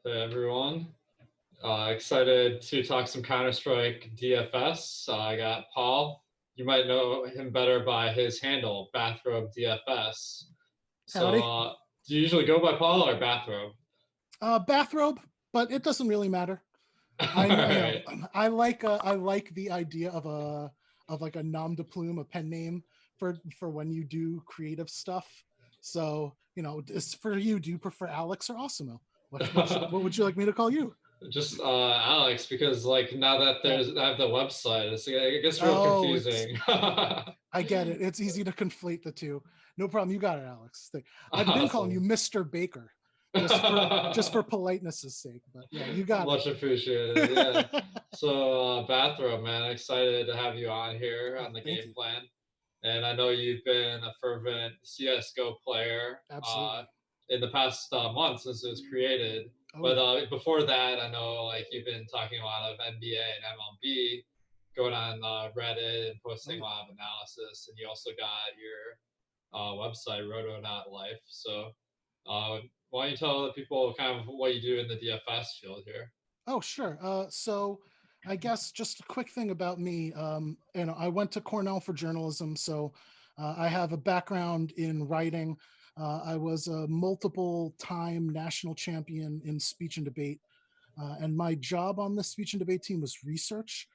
Hey everyone. Excited to talk some Counter-Strike DFS. I got Paul. You might know him better by his handle, Bathrobe DFS. So, Howdy. do you usually go by Paul or Bathrobe? Bathrobe, but it doesn't really matter. All I know, right. I like the idea of like a nom de plume, a pen name for when you do creative stuff. So for you, do you prefer Alex or Awesemo? What would you like me to call you? Just Alex, because like now that Uh, I have the website, it gets real oh, it's confusing. I get it. It's easy to conflate the two. No problem. You got it, Alex. I've been calling you Awesome. Mr. Baker just for politeness' sake. But yeah, you got it. Much appreciated. Yeah. So, Bathrobe, man, excited to have you on here Oh, on the thank game you. plan. And I know you've been a fervent CSGO player Absolutely. in the past month since it was created. Oh But yeah. before that, I know like you've been talking a lot of NBA and MLB, going on Reddit and Oh posting a yeah. lot of analysis. And you also got your website, Roto Not Life. So why don't you tell the people kind of what you do in the DFS field here? Oh sure. So I guess just a quick thing about me. I went to Cornell for journalism, so I have a background in writing. I was a multiple time national champion in speech and debate. And my job on the speech and debate team was research.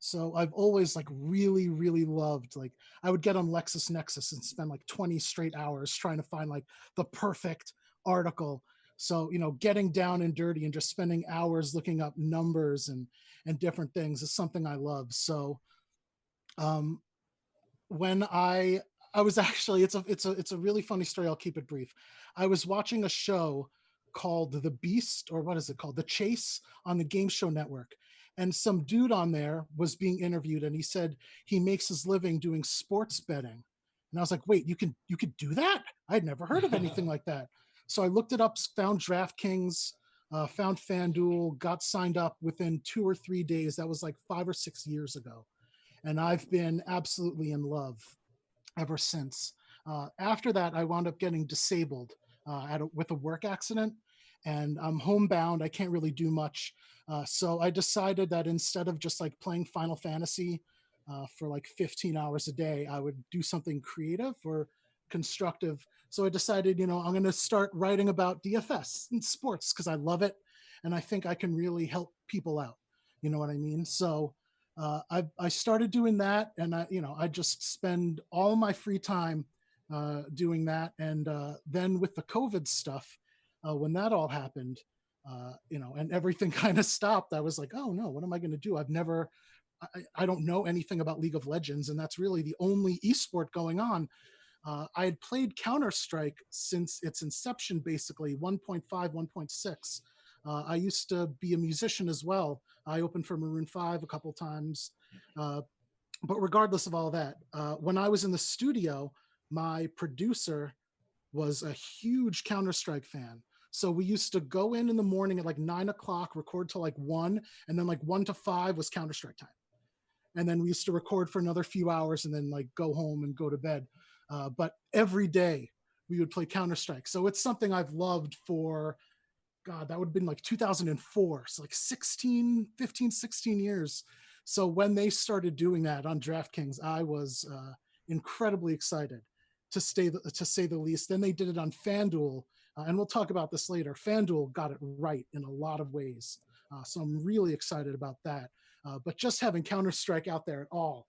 So I've always like really, really loved like I would get on LexisNexis and spend like 20 straight hours trying to find like the perfect article. So getting down and dirty and just spending hours looking up numbers and different things is something I love. So um, when I was actually it's a really funny story. I'll keep it brief. I was watching a show called The Beast, or what is it called? The Chase on the Game Show Network. And some dude on there was being interviewed and he said he makes his living doing sports betting. And I was like, wait, you could do that? I'd never heard of anything like that. So I looked it up, found DraftKings, found FanDuel, got signed up within 2 or 3 days. That was like 5 or 6 years ago. And I've been absolutely in love ever since. After that, I wound up getting disabled with a work accident, and I'm homebound. I can't really do much. So I decided that instead of just like playing Final Fantasy for like 15 hours a day, I would do something creative or constructive. So I decided, I'm going to start writing about DFS and sports because I love it. And I think I can really help people out. You know what I mean? So I started doing that, and I just spend all my free time doing that. And then with the COVID stuff, when that all happened, and everything kind of stopped, I was like, oh no, what am I going to do? I don't know anything about League of Legends, and that's really the only esport going on. I had played Counter Strike since its inception, basically 1.5, 1.6. I used to be a musician as well. I opened for Maroon 5 a couple times. Uh, but regardless of all that, when I was in the studio, my producer was a huge Counter Strike fan. So we used to go in the morning at like 9 o'clock, record till like 1, and then like 1 to 5 was Counter Strike time. And then we used to record for another few hours and then like go home and go to bed. But every day we would play Counter Strike. So it's something I've loved for, God, that would have been like 2004. So like 16, 15, 16 years. So when they started doing that on DraftKings, I was incredibly excited to say the least. Then they did it on FanDuel, and we'll talk about this later. FanDuel got it right in a lot of ways, so I'm really excited about that. But just having Counter Strike out there at all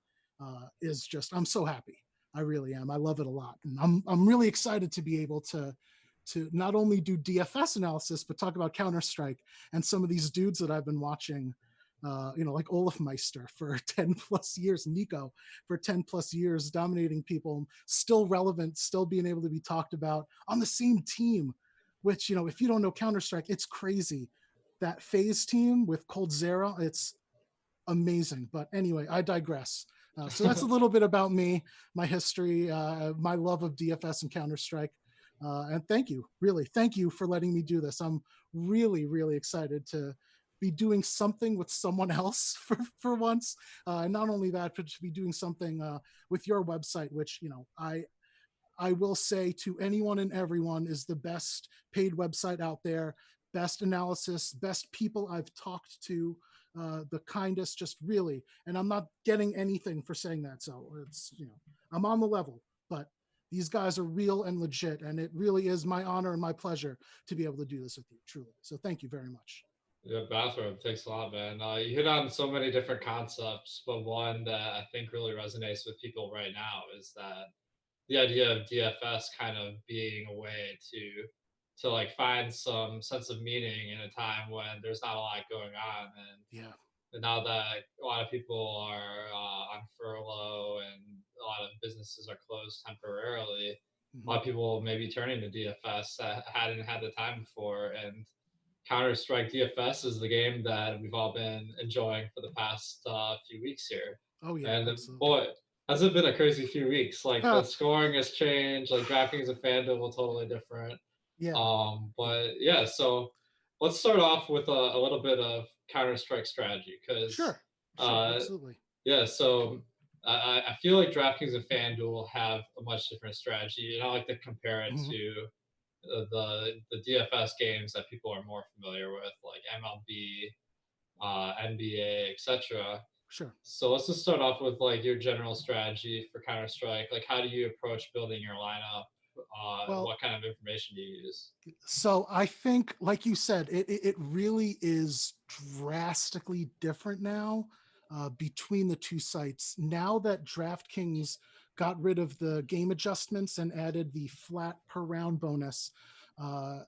is just I'm so happy. I really am. I love it a lot, and I'm really excited to be able to not only do DFS analysis, but talk about Counter Strike and some of these dudes that I've been watching, like Olaf Meister for 10 plus years, Nico for 10 plus years, dominating people, still relevant, still being able to be talked about on the same team, which, if you don't know Counter Strike, it's crazy. That phase team with Cold Zera, it's amazing. But anyway, I digress. So that's a little bit about me, my history, my love of DFS and Counter Strike. And thank you, really, thank you for letting me do this. I'm really, really excited to be doing something with someone else for once. And not only that, but to be doing something with your website, which, I will say to anyone and everyone is the best paid website out there. best analysis, best people I've talked to, the kindest, just really. And I'm not getting anything for saying that. So it's, I'm on the level, but these guys are real and legit. And it really is my honor and my pleasure to be able to do this with you, truly. So thank you very much. Yeah, bathrobe takes a lot, man. You hit on so many different concepts, but one that I think really resonates with people right now is that the idea of DFS kind of being a way to like find some sense of meaning in a time when there's not a lot going on, Yeah. and now that a lot of people are on furlough and a lot of businesses are closed temporarily, a Mm-hmm. lot of people may be turning to DFS that hadn't had the time before, and Counter Strike DFS is the game that we've all been enjoying for the past few weeks here. Oh, yeah, And absolutely. boy, has it been a crazy few weeks? Like the scoring has changed. Like DraftKings and FanDuel were totally different. Yeah. Yeah. But yeah, so let's start off with a little bit of Counter Strike strategy because, Sure. Sure. uh, Absolutely. yeah. So I feel like DraftKings and FanDuel have a much different strategy, and I like to compare it Mm-hmm. to the DFS games that people are more familiar with, like MLB, NBA, etc. Sure. So let's just start off with like your general strategy for Counter Strike. Like, how do you approach building your lineup? Well, What kind of information do you use? so I think, like you said, it really is drastically different now between the two sites. Now that DraftKings got rid of the game adjustments and added the flat per round bonus, uh,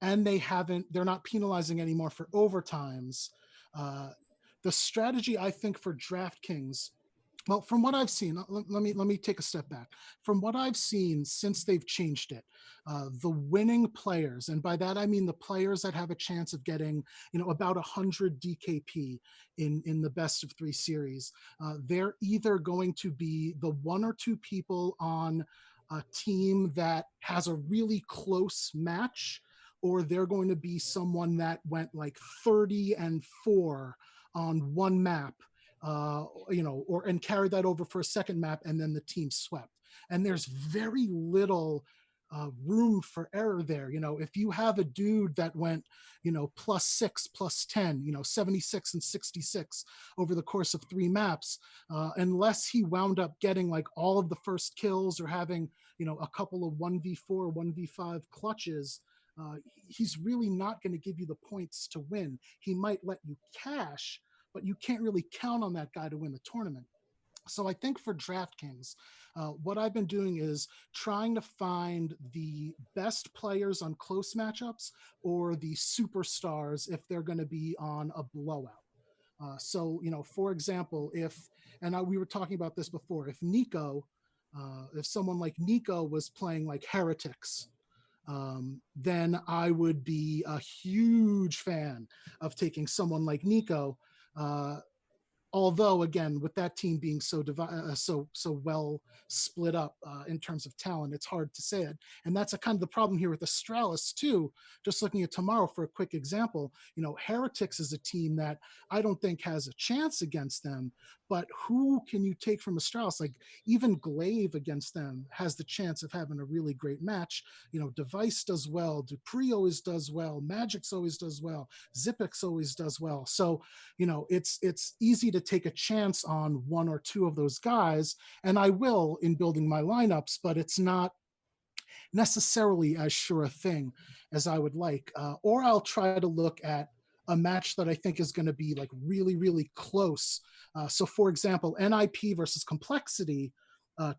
and they're not penalizing anymore for overtimes. Uh, the strategy I think for DraftKings, well, from what I've seen, let me take a step back. From what I've seen since they've changed it, the winning players, and by that I mean the players that have a chance of getting, about 100 DKP in the best of three series, they're either going to be the one or two people on a team that has a really close match, or they're going to be someone that went like 30-4 on one map, or and carried that over for a second map, and then the team swept. And there's very little room for error there. If you have a dude that went, +6, +10, 76 and 66 over the course of three maps, unless he wound up getting like all of the first kills or having, a couple of 1v4, 1v5 clutches, he's really not going to give you the points to win. He might let you cash, but you can't really count on that guy to win the tournament. So I think for DraftKings, what I've been doing is trying to find the best players on close matchups or the superstars if they're going to be on a blowout. So, for example, we were talking about this before, if someone like Nico was playing like Heretics, then I would be a huge fan of taking someone like Nico. Although, again, with that team being so well split up in terms of talent, it's hard to say it. And that's a kind of the problem here with Astralis too. Just looking at tomorrow for a quick example, Heretics is a team that I don't think has a chance against them. But who can you take from Astralis? Like even Glaive against them has the chance of having a really great match. Device does well, Dupree always does well, Magix always does well, Zipix always does well. So it's easy to take a chance on one or two of those guys, and I will in building my lineups, but it's not necessarily as sure a thing as I would like. Or I'll try to look at a match that I think is going to be like really, really close. So, for example, NIP versus Complexity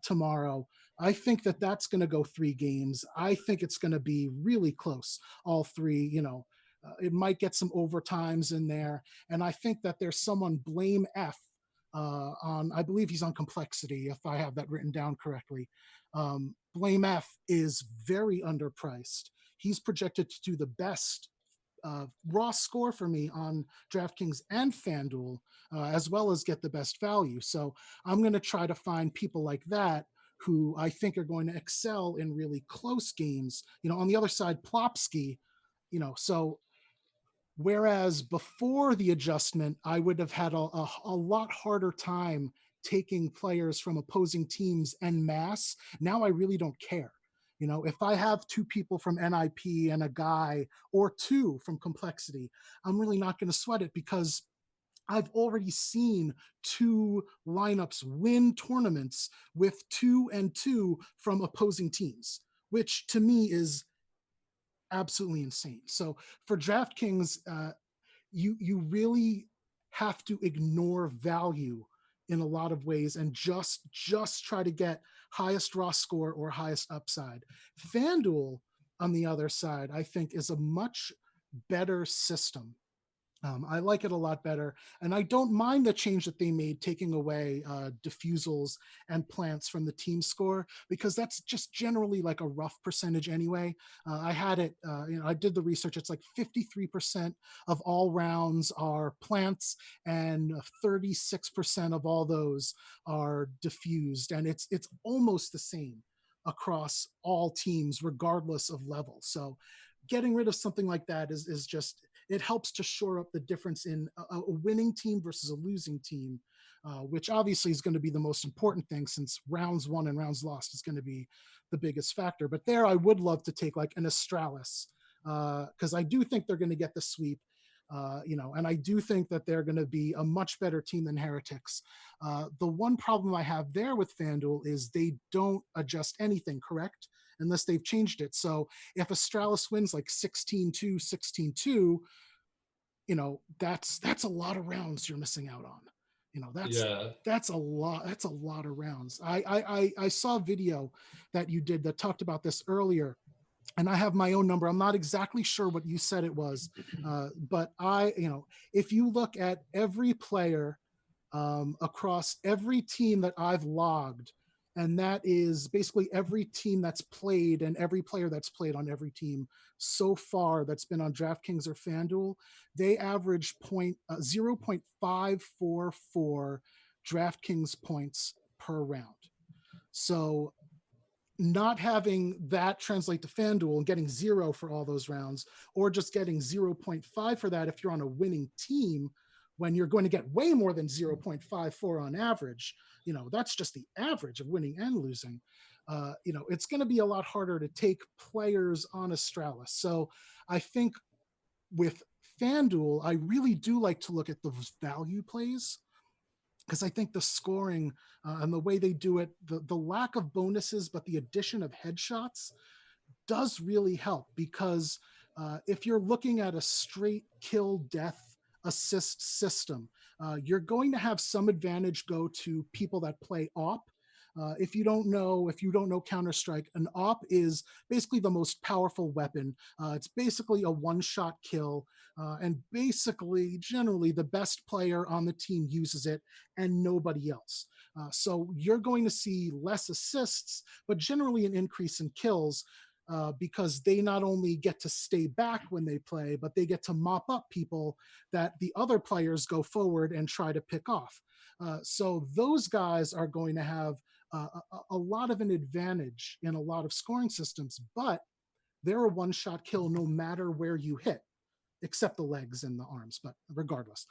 tomorrow. I think that that's going to go 3 games. I think it's going to be really close, all three. It might get some overtimes in there, and I think that there's someone Blame F on. I believe he's on Complexity, if I have that written down correctly. Blame F is very underpriced. He's projected to do the best raw score for me on DraftKings and FanDuel, as well as get the best value. So I'm going to try to find people like that who I think are going to excel in really close games. On the other side, Plopsky, so whereas before the adjustment, I would have had a lot harder time taking players from opposing teams en masse. Now I really don't care. If I have two people from NIP and a guy or two from complexity, I'm really not going to sweat it because I've already seen two lineups win tournaments with 2-2 from opposing teams, which to me is absolutely insane. So for DraftKings, you really have to ignore value in a lot of ways and just try to get highest raw score or highest upside. FanDuel, on the other side, I think is a much better system. I like it a lot better. And I don't mind the change that they made, taking away diffusals and plants from the team score, because that's just generally like a rough percentage anyway. I had it, I did the research. It's like 53% of all rounds are plants and 36% of all those are diffused. And it's almost the same across all teams, regardless of level. So getting rid of something like that is just, it helps to shore up the difference in a winning team versus a losing team, which obviously is going to be the most important thing, since rounds won and rounds lost is going to be the biggest factor. But there, I would love to take like an Astralis, because I do think they're going to get the sweep. And I do think that they're going to be a much better team than Heretics. The one problem I have there with FanDuel is they don't adjust anything, correct? Unless they've changed it. So if Astralis wins like 16-2, 16-2, that's a lot of rounds you're missing out on. Yeah. That's a lot. That's a lot of rounds. I saw a video that you did that talked about this earlier, and I have my own number. I'm not exactly sure what you said it was, but if you look at every player across every team that I've logged, and that is basically every team that's played and every player that's played on every team so far that's been on DraftKings or FanDuel, they average 0.544 DraftKings points per round. So not having that translate to FanDuel and getting 0 for all those rounds, or just getting 0.5 for that if you're on a winning team, when you're going to get way more than 0.54 on average, that's just the average of winning and losing. It's going to be a lot harder to take players on Astralis. So I think with FanDuel, I really do like to look at those value plays, because I think the scoring and the way they do it, the lack of bonuses, but the addition of headshots does really help. Because if you're looking at a straight kill death assist system, you're going to have some advantage go to people that play op. If you don't know Counter-Strike, an op is basically the most powerful weapon. It's basically a one-shot kill, and basically, generally, the best player on the team uses it and nobody else. So you're going to see less assists, but generally an increase in kills, because they not only get to stay back when they play, but they get to mop up people that the other players go forward and try to pick off. So those guys are going to have a lot of an advantage in a lot of scoring systems, but they're a one-shot kill no matter where you hit, except the legs and the arms, but regardless.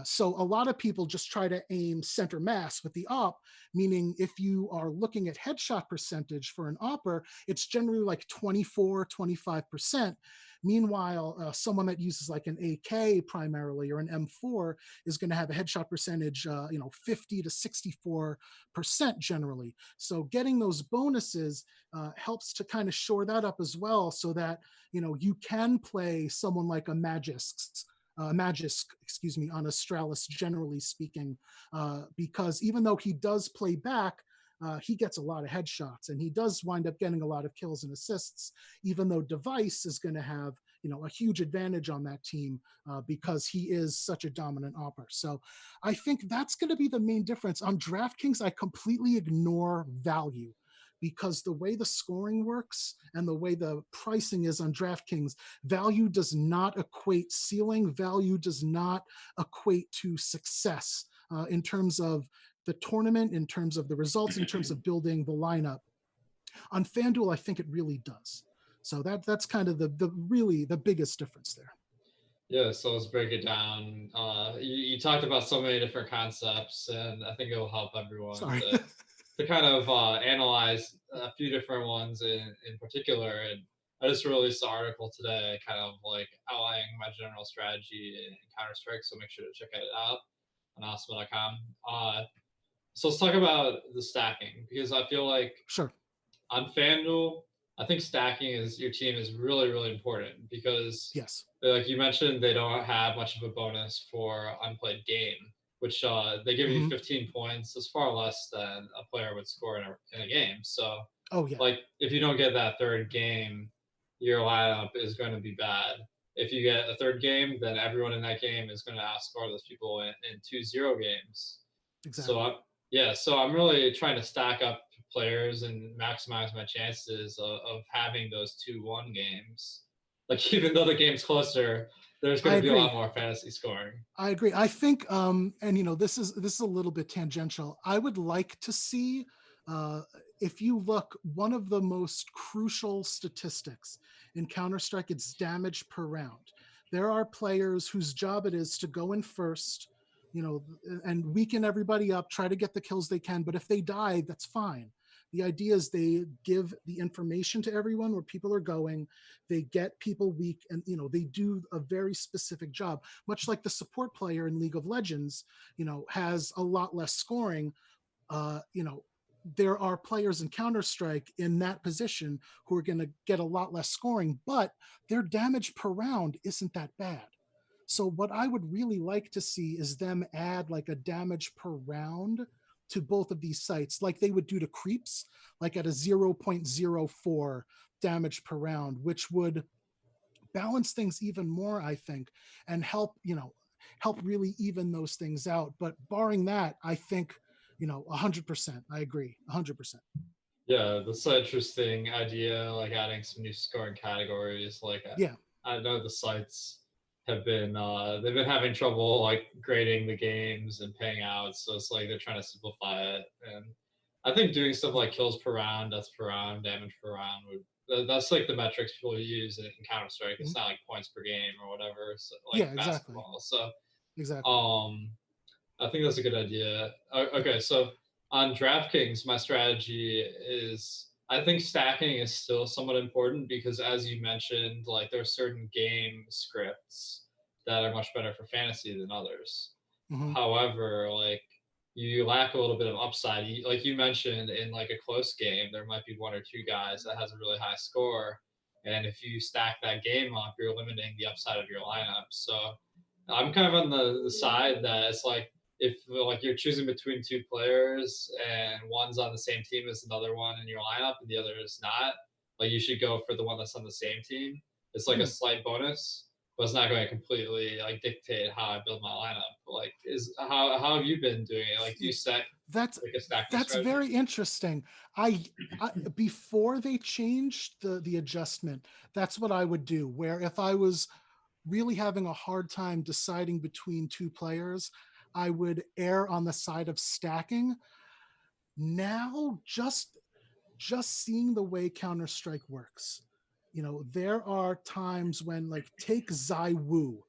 So a lot of people just try to aim center mass with the op, meaning if you are looking at headshot percentage for an opper, it's generally like 24, 25%. Meanwhile, someone that uses like an AK primarily or an M4 is going to have a headshot percentage, 50 to 64% generally. So getting those bonuses helps to kind of shore that up as well, so that you can play someone like a Magisk, on Astralis, generally speaking, because even though he does play back, he gets a lot of headshots and he does wind up getting a lot of kills and assists, even though Device is going to have a huge advantage on that team, because he is such a dominant opper. So I think that's going to be the main difference. On DraftKings, I completely ignore value, because the way the scoring works and the way the pricing is on DraftKings, value does not equate ceiling. Value does not equate to success in terms of the tournament, in terms of the results, in terms of building the lineup. On FanDuel, I think it really does. So that's kind of the biggest difference there. Yeah, so let's break it down. You talked about so many different concepts, and I think it will help everyone Sorry. to to kind of analyze a few different ones in particular. And I just released an article today, kind of like outlining my general strategy in Counter Strike. So make sure to check it out on Awesemo.com. So let's talk about the stacking because I feel like Sure. on FanDuel, I think stacking is your team is really, really important because, Yes. like you mentioned, they don't have much of a bonus for unplayed game, which they give you Hmm. 15 points. Is far less than a player would score in a game. So, Oh yeah. like, if you don't get that third game, your lineup is going to be bad. If you get a third game, then everyone in that game is going to outscore those people in 2-0 games. So Exactly. yeah, so I'm really trying to stack up players and maximize my chances of having those 2-1 games. Like even though the game's closer, there's going I to be a lot agree. more fantasy scoring. I agree. I think, and this is a little bit tangential. I would like to see, uh, if you look, one of the most crucial statistics in Counter Strike, it's damage per round. There are players whose job it is to go in first, and weaken everybody up, try to get the kills they can. But if they die, that's fine. The idea is they give the information to everyone where people are going. They get people weak, and they do a very specific job, much like the support player in League of Legends, has a lot less scoring. There are players in Counter-Strike in that position who are going to get a lot less scoring, but their damage per round isn't that bad. So what I would really like to see is them add like a damage per round to both of these sites, like they would do to creeps, like at a 0.04 damage per round, which would balance things even more, I think, and help really even those things out. But barring that, I think, 100%. I agree, 100%. Yeah, that's an interesting idea. Like adding some new scoring categories. Like Yeah. I know the sites have been they've been having trouble like grading the games and paying out. So it's like they're trying to simplify it. And I think doing stuff Yeah. like kills per round, deaths per round, damage per round that's like the metrics people use in Counter Strike. It's Mhm. not like points per game or whatever. So, like Yeah. Exactly. basketball. So Exactly. um I think that's a good idea. Okay, so on DraftKings, my strategy is I think stacking is still somewhat important because, as you mentioned, like there are certain game scripts that are much better for fantasy than others. Hmm. However, like you lack a little bit of upside. Like you mentioned, in like a close game, there might be one or two guys that has a really high score, and if you stack that game up, you're limiting the upside of your lineup. So I'm kind of on the side that it's like if like you're choosing between two players and one's on the same team as another one in your lineup and the other is not, like you should go for the one that's on the same team. It's like a Hmm. slight bonus, but it's not going to completely like dictate how I build my lineup. Like, is how have you been doing it? Like, do you set That's like a stacking that's strategy? very interesting. I before they changed the adjustment, that's what I would do. Where if I was really having a hard time deciding between two players, I would err on the side of stacking. Now, just seeing the way Counter Strike works, there are times when, like, take Zai Wu.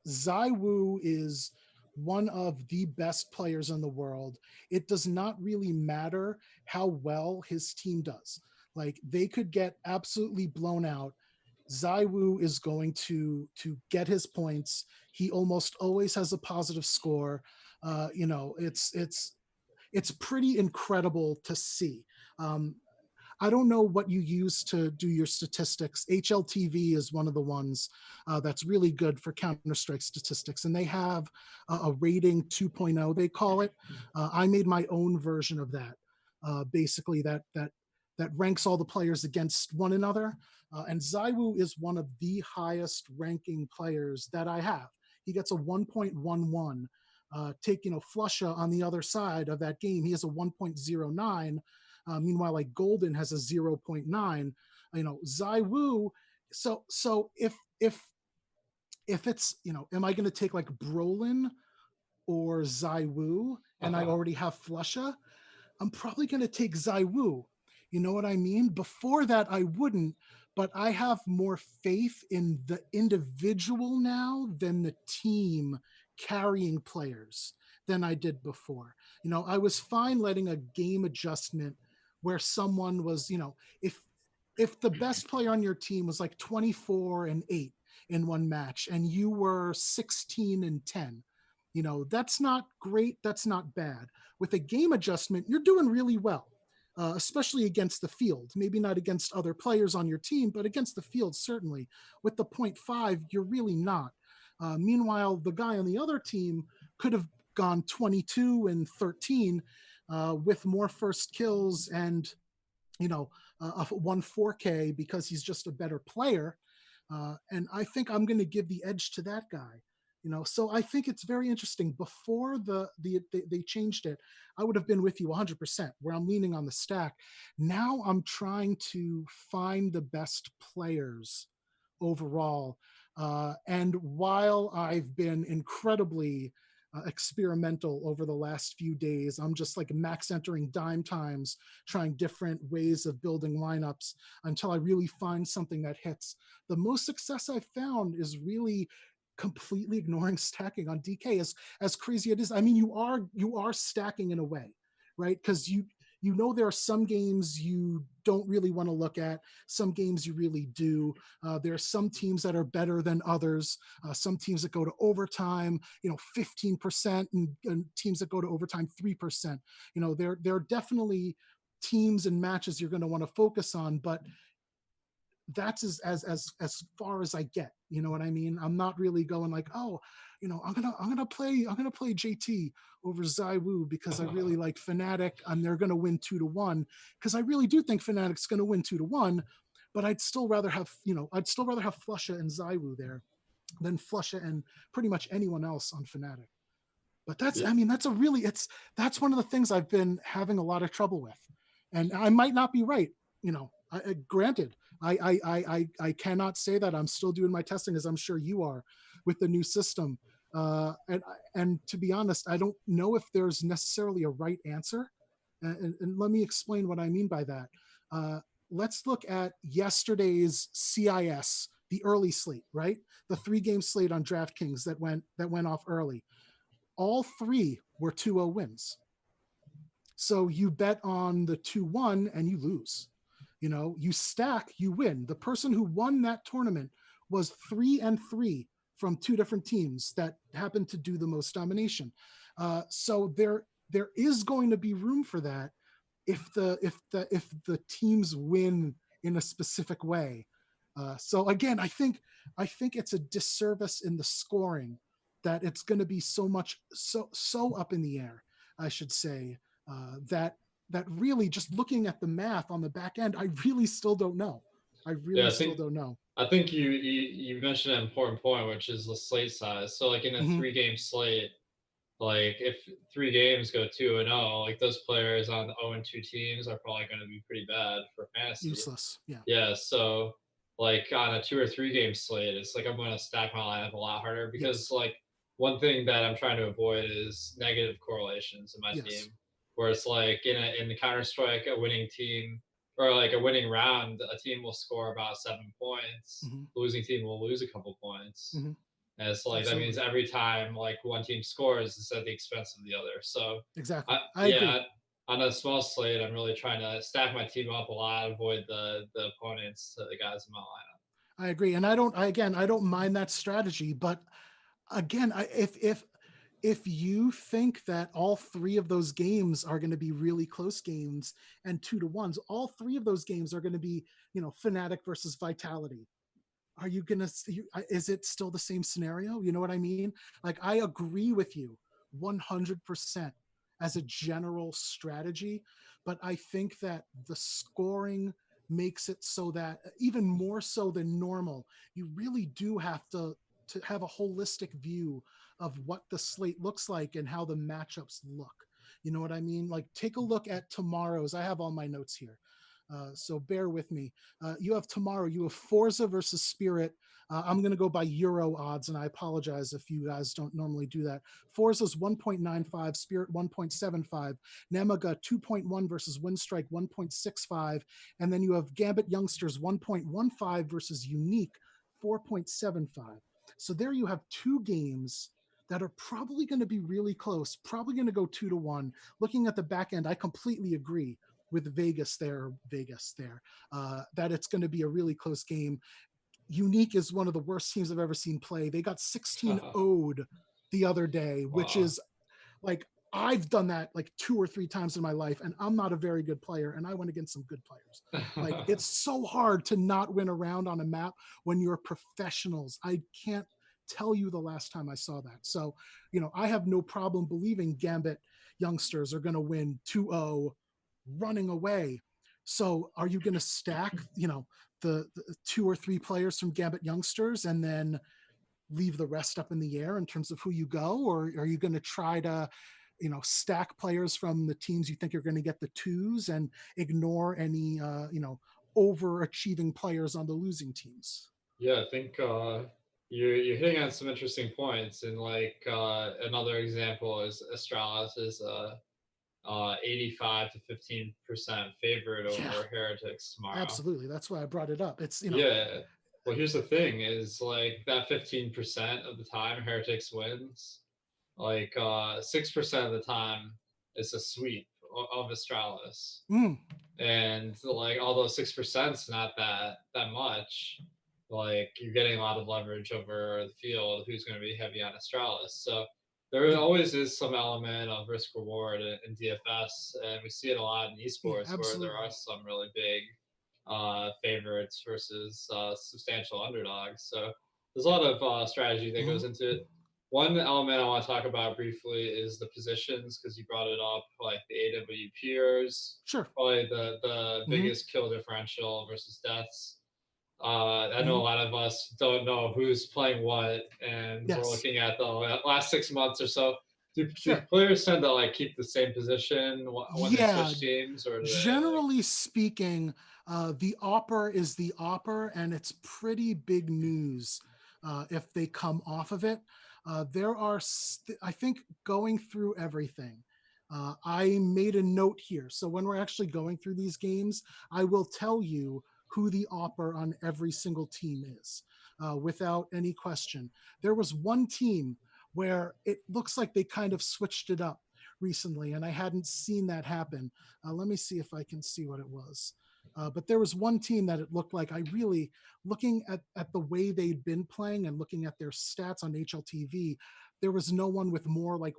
Zai Wu is one of the best players in the world. It does not really matter how well his team does. Like, they could get absolutely blown out. Zai Wu is going to get his points. He almost always has a positive score. It's pretty incredible to see. Um, I don't know what you use to do your statistics. HLTV is one of the ones that's really good for Counter Strike statistics, and they have a rating 2.0, they call it. I made my own version of that. Basically, that ranks all the players against one another. And Zaiwu is one of the highest ranking players that I have. He gets a 1.11. Take Flusha on the other side of that game, he has a 1.09. Meanwhile, like Golden has a 0.9. Zai Wu. So if it's am I going to take like Brolin or Zai Wu, and I already have Flusha? I'm probably going to take Zai Wu. You know what I mean? Before that, I wouldn't, but I have more faith in the individual now than the team carrying players. than I did before. I was fine letting a game adjustment where someone was, if the best player on your team was like 24-8 in one match and you were 16-10, that's not great. That's not bad. With a game adjustment, you're doing really well. Especially against the field, maybe not against other players on your team, but against the field, certainly. With the 0.5, you're really not. Meanwhile, the guy on the other team could have gone 22-13 with more first kills and, a 1 4K because he's just a better player. And I think I'm going to give the edge to that guy. So I think it's very interesting. Before they changed it, I would have been with you 100%, where I'm leaning on the stack. Now I'm trying to find the best players overall. And while I've been incredibly experimental over the last few days, I'm just like max entering dime times, trying different ways of building lineups until I really find something that hits. The most success I've found is really completely ignoring stacking on DK. As crazy it is, I mean, you are stacking in a way, right? Because there are some games you don't really want to look at, some games you really do. There are some teams that are better than others, some teams that go to overtime 15%, and teams that go to overtime 3%. There are definitely teams and matches you're going to want to focus on, but that's as far as I get. You know what I mean? I'm not really going like, oh, I'm gonna play JT over ZywOo because I really like Fnatic and they're gonna win 2-1, because I really do think Fnatic's gonna win 2-1, but I'd still rather have Flusha and ZywOo there than Flusha and pretty much anyone else on Fnatic. But that's that's one of the things I've been having a lot of trouble with, and I might not be right. Granted, I cannot say that. I'm still doing my testing, as I'm sure you are, with the new system. And to be honest, I don't know if there's necessarily a right answer. And let me explain what I mean by that. Let's look at yesterday's CIS, the early slate, right? The 3-game slate on DraftKings that went off early. All 3 were 2-0 wins. So you bet on the 2-1 and you lose. You stack, you win. The person who won that tournament was 3-3 from 2 different teams that happened to do the most domination. So there is going to be room for that if the teams win in a specific way. So again, I think it's a disservice in the scoring that it's going to be so up in the air, I should say, that really, just looking at the math on the back end, I really still don't know. I don't know. I think you mentioned an important point, which is the slate size. So like in a 3-game slate, like if 3 games go 2-0, like those players on the 0-2 teams are probably going to be pretty bad for fantasy. Useless. Yeah. Yeah. So like on a 2 or 3 game slate, it's like I'm going to stack my lineup a lot harder because like one thing that I'm trying to avoid is negative correlations in my team, where it's like in the Counter-Strike, a winning team or like a winning round, a team will score about 7 points. The losing team will lose a couple points. And it's like that means every time like one team scores, it's at the expense of the other. So exactly, I agree. On a small slate, I'm really trying to stack my team up a lot, avoid the opponents to the guys in my lineup. I agree, and I don't mind that strategy. But again, if you think that all 3 of those games are going to be really close games and 2-1s, all 3 of those games are going to be Fnatic versus Vitality, are you going to, is it still the same scenario? You know what I mean? Like, I agree with you 100% as a general strategy, but I think that the scoring makes it so that even more so than normal, you really do have to have a holistic view of what the slate looks like and how the matchups look. You know what I mean? Like, take a look at tomorrow's. I have all my notes here. So bear with me. You have tomorrow, you have Forza versus Spirit. I'm going to go by Euro odds, and I apologize if you guys don't normally do that. Forza's 1.95, Spirit 1.75, Nemaga 2.1 versus Windstrike 1.65, and then you have Gambit Youngsters 1.15 versus Unique 4.75. So there you have 2 games that are probably going to be really close, probably going to go 2-1. Looking at the back end, I completely agree with Vegas there, that it's going to be a really close game. Unique is one of the worst teams I've ever seen play. They got 16 0'd the other day, which Wow. is like, I've done that like 2 or 3 times in my life, and I'm not a very good player, and I went against some good players. Like, it's so hard to not win a round on a map when you're professionals. I can't tell you the last time I saw that. So, I have no problem believing Gambit youngsters are going to win 2-0 running away. So, are you going to stack, the 2 or 3 players from Gambit youngsters and then leave the rest up in the air in terms of who you go? Or are you going to try to, stack players from the teams you think you're going to get the twos and ignore any, overachieving players on the losing teams? Yeah, I think you're hitting on some interesting points, and like another example is Astralis is 85 to 15% favorite Yeah, over Heretics tomorrow. absolutely. That's why I brought it up. It's, Yeah. Well, here's the thing: is like that 15% of the time Heretics wins, like 6% of the time it's a sweep of Astralis, mm, and like although 6%'s not that much, like you're getting a lot of leverage over the field who's going to be heavy on Astralis. So there yeah, always is some element of risk reward in DFS, and we see it a lot in yeah, esports where there are absolutely. some really big favorites versus substantial underdogs. So there's a lot of strategy that goes Mhm. into it. One element I want to talk about briefly is the positions because you brought it up, like the AW peers, Sure. probably the Hmm. biggest kill differential versus deaths. I know a Hmm. lot of us don't know who's playing what, and we're Yes. looking at the last 6 months or so. Do Sure. players tend to like keep the same position when they Yeah, switch teams, or do they like? generally speaking, the opper is the opper, and it's pretty big news if they come off of it. There are, I think, going through everything. I made a note here. So when we're actually going through these games, I will tell you who the opper on every single team is without any question. There was one team where it looks like they kind of switched it up recently, and I hadn't seen that happen. Let me see if I can see what it was. But there was one team that it looked like I really, looking at the way they'd been playing and looking at their stats on HLTV, there was no one with more like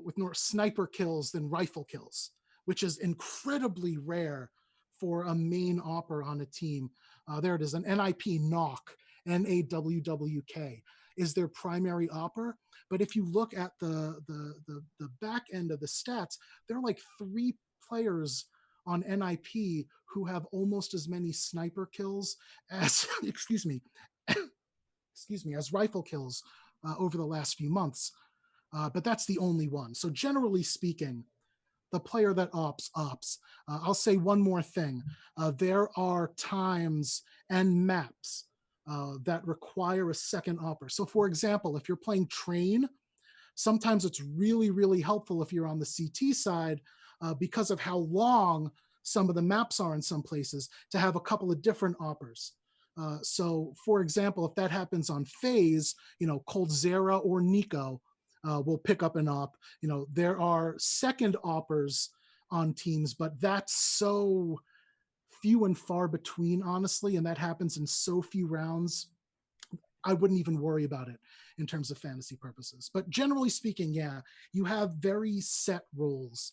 with more sniper kills than rifle kills, which is incredibly rare for a main opper on a team. There it is, an NIP knock, NAWWK is their primary opper. But if you look at the back end of the stats, there are like 3 players on NIP who have almost as many sniper kills as excuse me, as rifle kills over the last few months. But that's the only one. So generally speaking, the player that ops. I'll say one more thing. There are times and maps that require a second opper. So for example, if you're playing train, sometimes it's really, really helpful if you're on the CT side because of how long some of the maps are in some places to have a couple of different oppers. So for example, if that happens on phase, Coldzera or Nico will pick up an op. There are second oppers on teams, but that's so few and far between, honestly, and that happens in so few rounds. I wouldn't even worry about it in terms of fantasy purposes. But generally speaking, yeah, you have very set roles.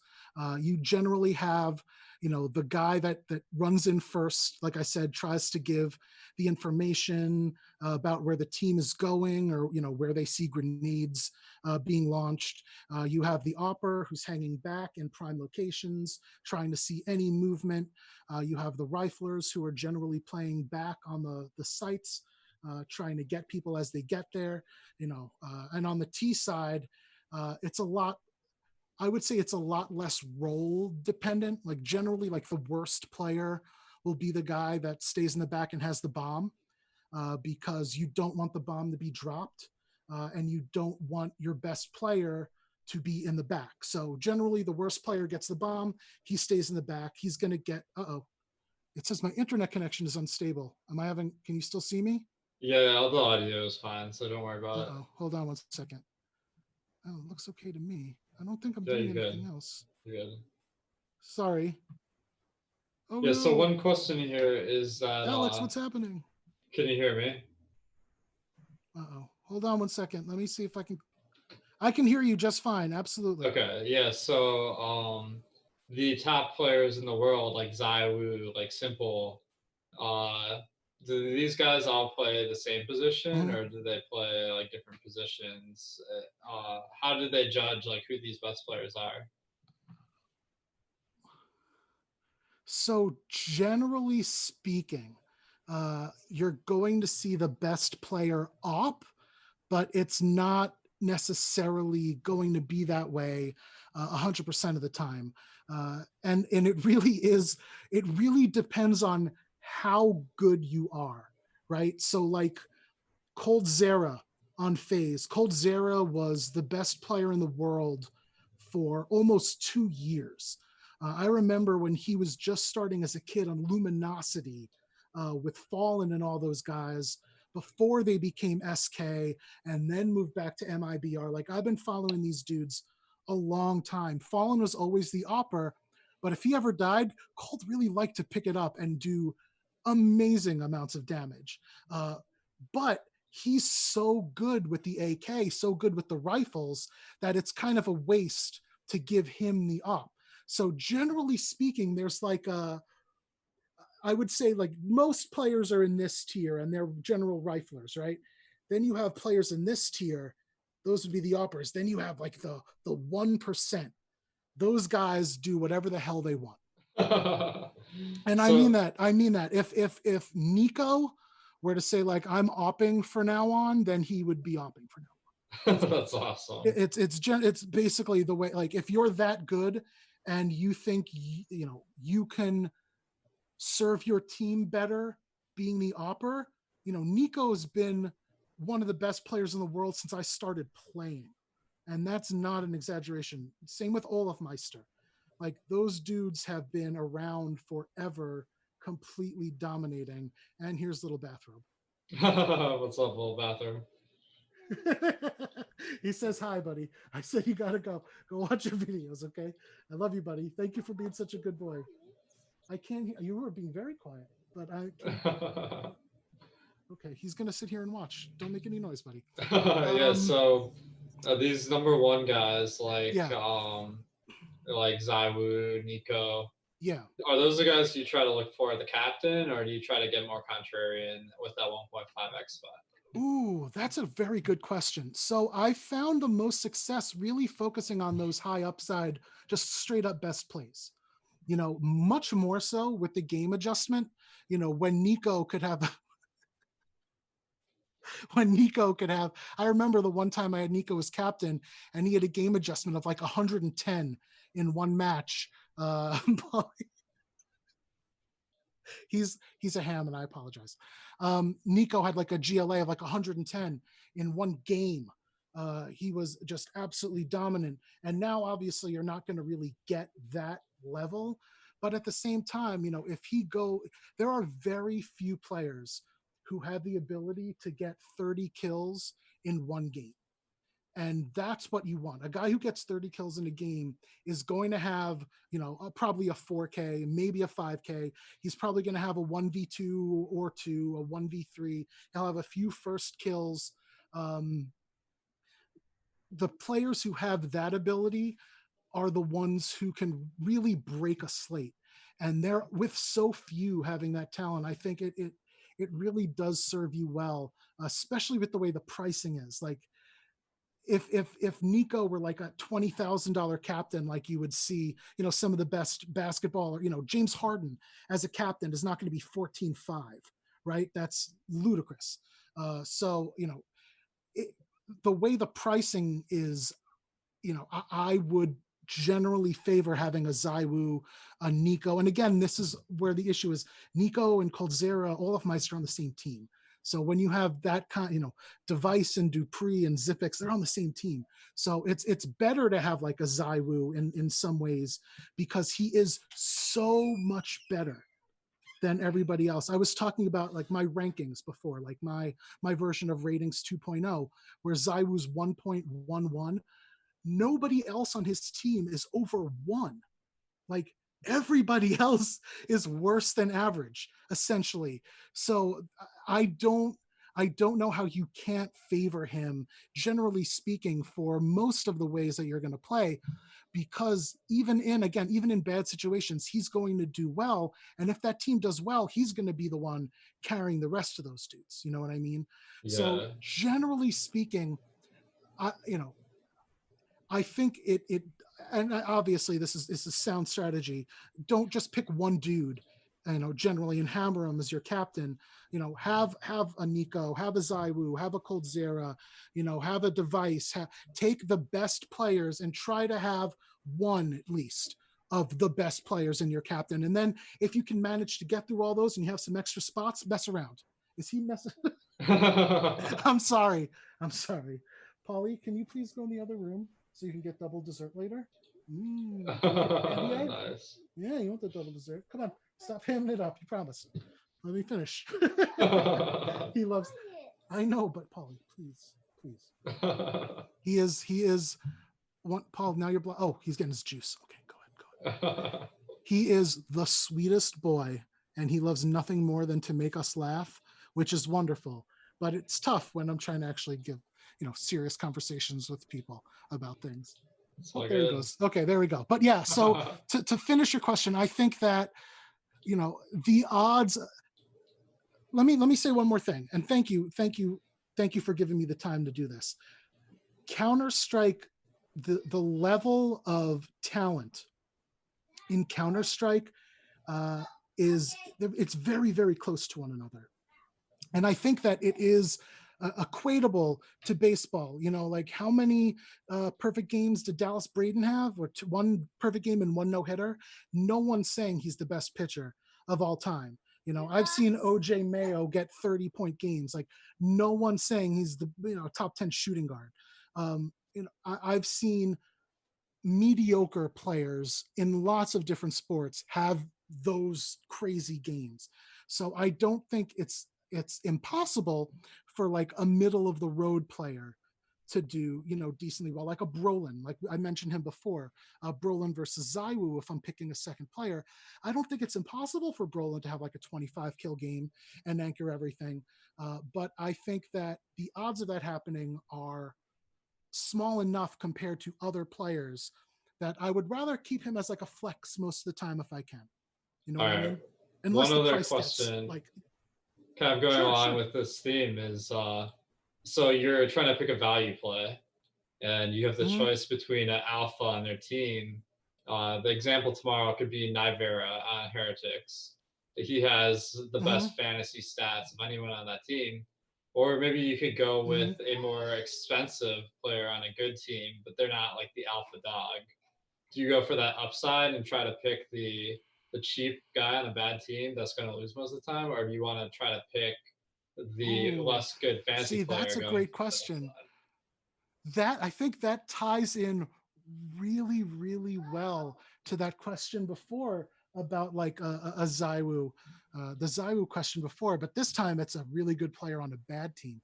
You generally have, the guy that runs in first, like I said, tries to give the information about where the team is going or, where they see grenades being launched. You have the opper who's hanging back in prime locations, trying to see any movement. You have the riflers who are generally playing back on the sites, trying to get people as they get there, and on the T side, it's a lot, I would say it's a lot less role dependent. Like generally, like the worst player will be the guy that stays in the back and has the bomb because you don't want the bomb to be dropped and you don't want your best player to be in the back. So generally, the worst player gets the bomb. He stays in the back. He's going to get, it says my internet connection is unstable. Am I having, can you still see me? Yeah, all the audio is fine, so don't worry about it. Uh-oh, hold on 1 second. Oh, it looks okay to me. I don't think I'm Yeah, doing you're good. anything else. You're good. Sorry. Oh Yeah, so no. one question here is that Alex, what's happening? can you hear me? Uh-oh. Hold on 1 second. Let me see if I can hear you just fine. Absolutely. Okay, yeah, so the top players in the world like Zaiwu, like Simple, uh do these guys all play the same position Mhm. or do they play like different positions? How do they judge like who these best players are? So generally speaking, you're going to see the best player op, but it's not necessarily going to be that way 100% of the time. And it really is, it really depends on how good you are, right? So like Cold Zera on FaZe. Cold Zera was the best player in the world for almost 2 years. I remember when he was just starting as a kid on Luminosity with Fallen and all those guys before they became SK and then moved back to MIBR. Like I've been following these dudes a long time. Fallen was always the opper, but if he ever died, Cold really liked to pick it up and do amazing amounts of damage. But he's so good with the AK, so good with the rifles that it's kind of a waste to give him the op. So generally speaking, there's like I would say like most players are in this tier and they're general riflers, right? Then you have players in this tier, those would be the oppers. Then you have like the 1%. Those guys do whatever the hell they want. And So I mean that. If Nico were to say like I'm opping for now on, then he would be opping for now. That's that's awesome. it's basically the way, like if you're that good and you think you can serve your team better being the opper, Nico's been one of the best players in the world since I started playing, and that's not an exaggeration. Same with Olaf Meister. Like those dudes have been around forever, completely dominating. And here's little bathrobe. What's up, little bathroom? He says hi, buddy. I said you gotta go watch your videos, okay? I love you, buddy. Thank you for being such a good boy. I can't hear you. Were being very quiet, but I can't. Okay, he's gonna sit here and watch. Don't make any noise, buddy. Yeah, um so these number one guys yeah, like Zaiwu, Nico, yeah. are those the guys you try to look for at the captain, or do you try to get more contrarian with that 1.5x spot? Ooh, that's a very good question. So I found the most success really focusing on those high upside, just straight up best plays. Much more so with the game adjustment. When Nico could have when Nico could have, I remember the one time I had Nico as captain and he had a game adjustment of like 110 in one match. He's a ham and I apologize. Nico had like a GLA of like 110 in one game. He was just absolutely dominant. And now obviously you're not going to really get that level. But at the same time, there are very few players who have the ability to get 30 kills in one game. And that's what you want. A guy who gets 30 kills in a game is going to have, probably a 4K, maybe a 5K. He's probably going to have a 1v2 or two, a 1v3. He'll have a few first kills. The players who have that ability are the ones who can really break a slate. And they're with so few having that talent. I think it really does serve you well, especially with the way the pricing is. Like if Nico were like a $20,000 captain, like you would see, some of the best basketball, or James Harden as a captain is not going to be 14.5, right? That's ludicrous. So the way the pricing is, I would generally favor having a Zaiwu, a Nico. And again, this is where the issue is. Nico and Coldzera, Olaf Meister on the same team. So when you have that kind, Device and Dupree and Zipex, they're on the same team. So it's better to have like a Zaiwu in some ways because he is so much better than everybody else. I was talking about like my rankings before, like my version of ratings 2.0, where Zywoo's 1.11. Nobody else on his team is over 1. Like everybody else is worse than average, essentially. So I don't I don't know how you can't favor him, generally speaking, for most of the ways that you're going to play, because even in bad situations, he's going to do well. And if that team does well, he's going to be the one carrying the rest of those dudes. You know what I mean? So Yeah. generally speaking, I think it and obviously this is a sound strategy. Don't just pick one dude, generally, and hammer him as your captain. Have a Nico, have a Zywoo, have a Coldzera, have a device. Take the best players and try to have one at least of the best players in your captain. And then if you can manage to get through all those and you have some extra spots, mess around. Is he messing? I'm sorry. I'm sorry. Polly, can you please go in the other room so you can get double dessert later? Do you want the candy egg? Nice. Yeah, you want the double dessert. Come on, stop hamming it up. You promised. Let me finish. He loves. I know, but Polly, please, please. He is. One, Paul, now you're. Oh, he's getting his juice. Okay, go ahead. He is the sweetest boy, and he loves nothing more than to make us laugh, which is wonderful. But it's tough when I'm trying to actually give, serious conversations with people about things. Oh, there he goes. Okay, there we go. But yeah, so to finish your question, I think that, the odds. Let me say one more thing, and thank you for giving me the time to do this. Counter-Strike, the level of talent in Counter-Strike it's very, very close to one another. And I think that it is equatable to baseball. Like how many perfect games did Dallas Braden have? Or one perfect game and one no-hitter? No one's saying he's the best pitcher of all time. I've seen OJ Mayo get 30-point games. Like no one's saying he's the top 10 shooting guard. I've seen mediocre players in lots of different sports have those crazy games. So I don't think it's impossible for like a middle of the road player to do decently well, like a Brolin, like I mentioned him before, Brolin versus Zywoo. If I'm picking a second player, I don't think it's impossible for Brolin to have like a 25 kill game and anchor everything, but I think that the odds of that happening are small enough compared to other players that I would rather keep him as like a flex most of the time if I can. You know All what I right. mean? Unless One the other price gets question, like, kind of going along sure. with this theme, is so you're trying to pick a value play, and you have the Mm-hmm. choice between an alpha on their team. The example tomorrow could be Nivera on Heretics. He has the Mm-hmm. best fantasy stats of anyone on that team. Or maybe you could go Mm-hmm. with a more expensive player on a good team, but they're not like the alpha dog. Do you go for that upside and try to pick the cheap guy on a bad team that's going to lose most of the time, or do you want to try to pick the Ooh, less good fantasy see, player that's a going great for the question. upside? That I think that ties in really, really well to that question before about like a Zywoo, the Zywoo question before, but this time it's a really good player on a bad team.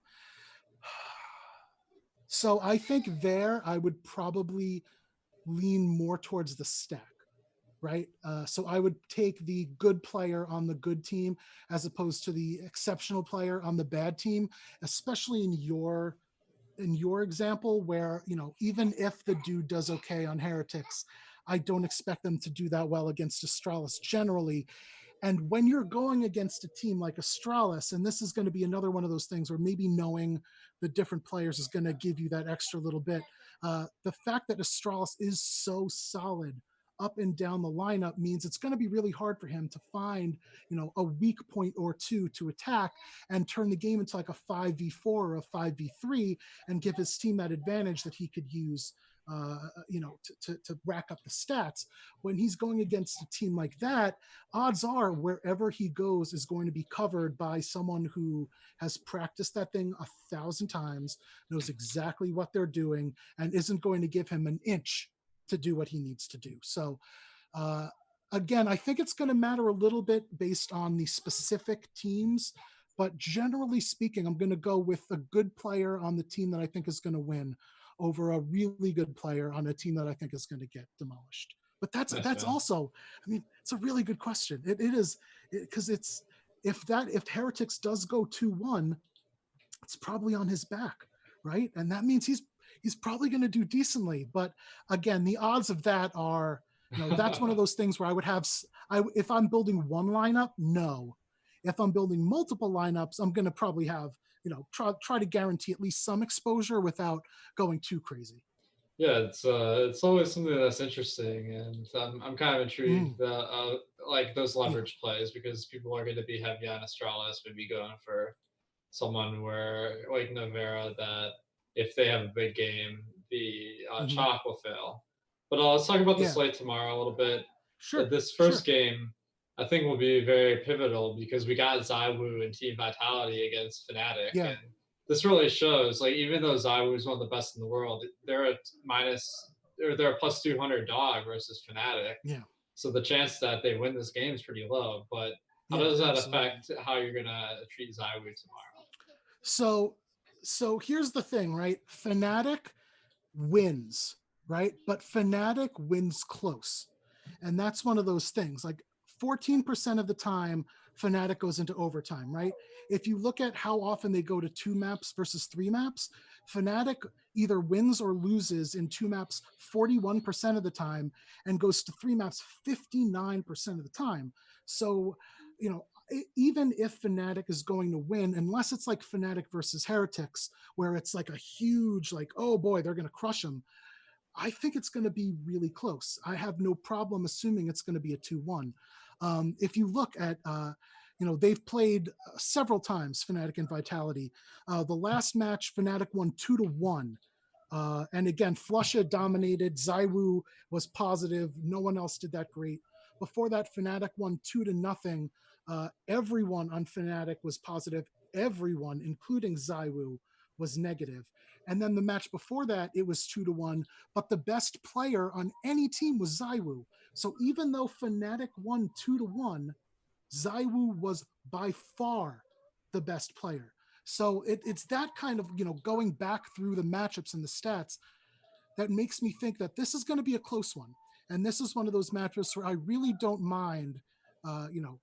So I think there I would probably lean more towards the stack, right? So I would take the good player on the good team as opposed to the exceptional player on the bad team, especially in your example where, even if the dude does okay on Heretics, I don't expect them to do that well against Astralis generally. And when you're going against a team like Astralis, and this is going to be another one of those things where maybe knowing the different players is going to give you that extra little bit. The fact that Astralis is so solid up and down the lineup means it's going to be really hard for him to find, a weak point or two to attack and turn the game into like a 5v4 or a 5v3 and give his team that advantage that he could use, to rack up the stats. When he's going against a team like that, odds are wherever he goes is going to be covered by someone who has practiced that thing 1,000 times, knows exactly what they're doing, and isn't going to give him an inch to do what he needs to do. So, again, I think it's going to matter a little bit based on the specific teams, but generally speaking, I'm going to go with a good player on the team that I think is going to win over a really good player on a team that I think is going to get demolished. But Nice, that's man. also, I mean, it's a really good question. It is, because it's, if Heretics does go 2-1, it's probably on his back, right? And that means he's probably going to do decently. But again, the odds of that are, that's one of those things where I would have, if I'm building one lineup, no. If I'm building multiple lineups, I'm going to probably have, try to guarantee at least some exposure without going too crazy. Yeah, it's always something that's interesting, and I'm kind of intrigued that like those Yeah. leverage plays, because people are going to be heavy on Astralis, maybe going for someone where like Novera, that if they have a big game, the Mm-hmm. chalk will fail. But let's talk about the Yeah. slate tomorrow a little bit. Sure. This Sure. first game, I think, will be very pivotal because we got ZywOo and Team Vitality against Fnatic, Yeah. and this really shows, like, even though ZywOo is one of the best in the world, they're a they're a plus 200 dog versus Fnatic. Yeah. So the chance that they win this game is pretty low. But how Yeah. does that Absolutely. affect how you're gonna treat ZywOo tomorrow? So, here's the thing, right? Fnatic wins, right? But Fnatic wins close. And that's one of those things. Like 14% of the time, Fnatic goes into overtime, right? If you look at how often they go to 2 maps versus 3 maps, Fnatic either wins or loses in 2 maps 41% of the time and goes to 3 maps 59% of the time. So, even if Fnatic is going to win, unless it's like Fnatic versus Heretics, where it's like a huge, like, oh boy, they're going to crush them, I think it's going to be really close. I have no problem assuming it's going to be a 2-1. If you look at, they've played several times, Fnatic and Vitality. The last match, Fnatic won 2-1. And again, Flusha dominated. ZywOo was positive. No one else did that great. Before that, Fnatic won 2-0. Everyone on Fnatic was positive. Everyone, including ZywOo, was negative. And then the match before that, it was 2-1. But the best player on any team was ZywOo. So even though Fnatic won 2-1, ZywOo was by far the best player. So it's that kind of, going back through the matchups and the stats that makes me think that this is going to be a close one. And this is one of those matchups where I really don't mind, uh, you know,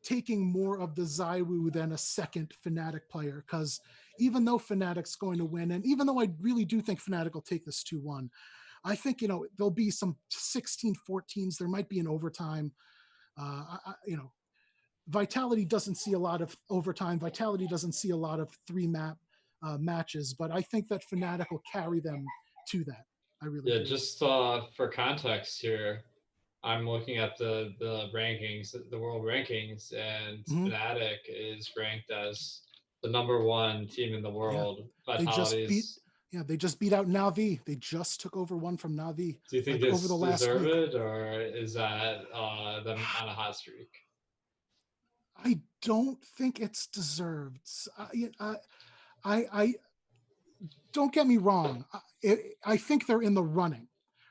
taking more of the ZywOo than a second Fnatic player. Because even though Fnatic's going to win, and even though I really do think Fnatic will take this 2-1, I think, there'll be some 16-14s. There might be an overtime. Vitality doesn't see a lot of overtime. Vitality doesn't see a lot of 3-map matches, but I think that Fnatic will carry them to that. I really Yeah, do. just for context here, I'm looking at the rankings, the world rankings, and Mm-hmm. Fnatic is ranked as the #1 team in the Yeah, world. they just beat. Vitality's. Yeah, they just beat out Navi. They just took over one from Navi, Do you think like over it's the last week. deserved, or is that them on a hot streak? I don't think it's deserved. I don't get me wrong. I think they're in the running,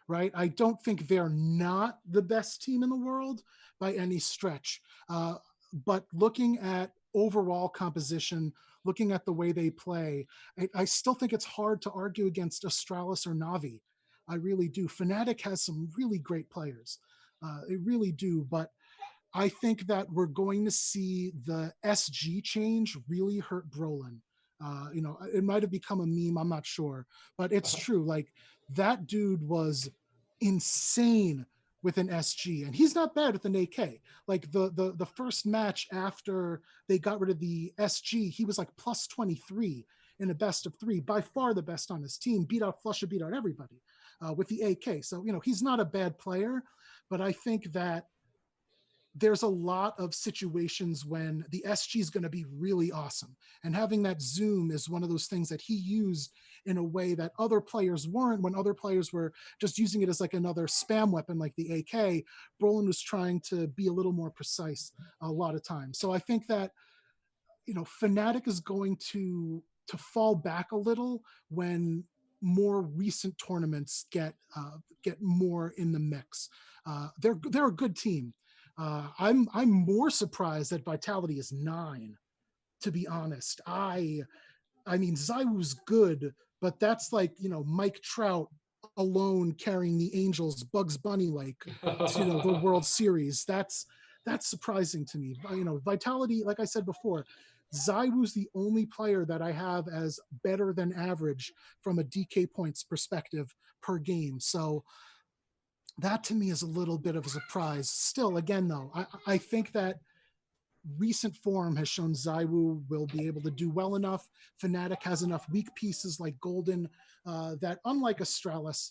right? I don't think they're not the best team in the world by any stretch. But looking at overall composition, looking at the way they play, I still think it's hard to argue against Astralis or Navi. I really do. Fnatic has some really great players. They really do. But I think that we're going to see the SG change really hurt Brolin. It might have become a meme. I'm not sure, but it's true. Like, that dude was insane with an SG, and he's not bad with an AK. Like the first match after they got rid of the SG, he was like plus 23 in a best of 3, by far the best on his team. Beat out Flusha, beat out everybody with the AK. So he's not a bad player, but I think that there's a lot of situations when the SG is going to be really awesome. And having that zoom is one of those things that he used in a way that other players weren't. When other players were just using it as like another spam weapon, like the AK, Brolin was trying to be a little more precise a lot of times. So I think that, Fnatic is going to fall back a little when more recent tournaments get more in the mix. They're a good team. I'm more surprised that Vitality is 9. To be honest, I mean, ZywOo's good, but that's like, Mike Trout alone carrying the Angels Bugs Bunny like to, the World Series. That's surprising to me. Vitality, like I said before, ZywOo's the only player that I have as better than average from a DK points perspective per game. So that to me is a little bit of a surprise. Still, again, though, I think that recent form has shown ZywOo will be able to do well enough. Fnatic has enough weak pieces like Golden that, unlike Astralis,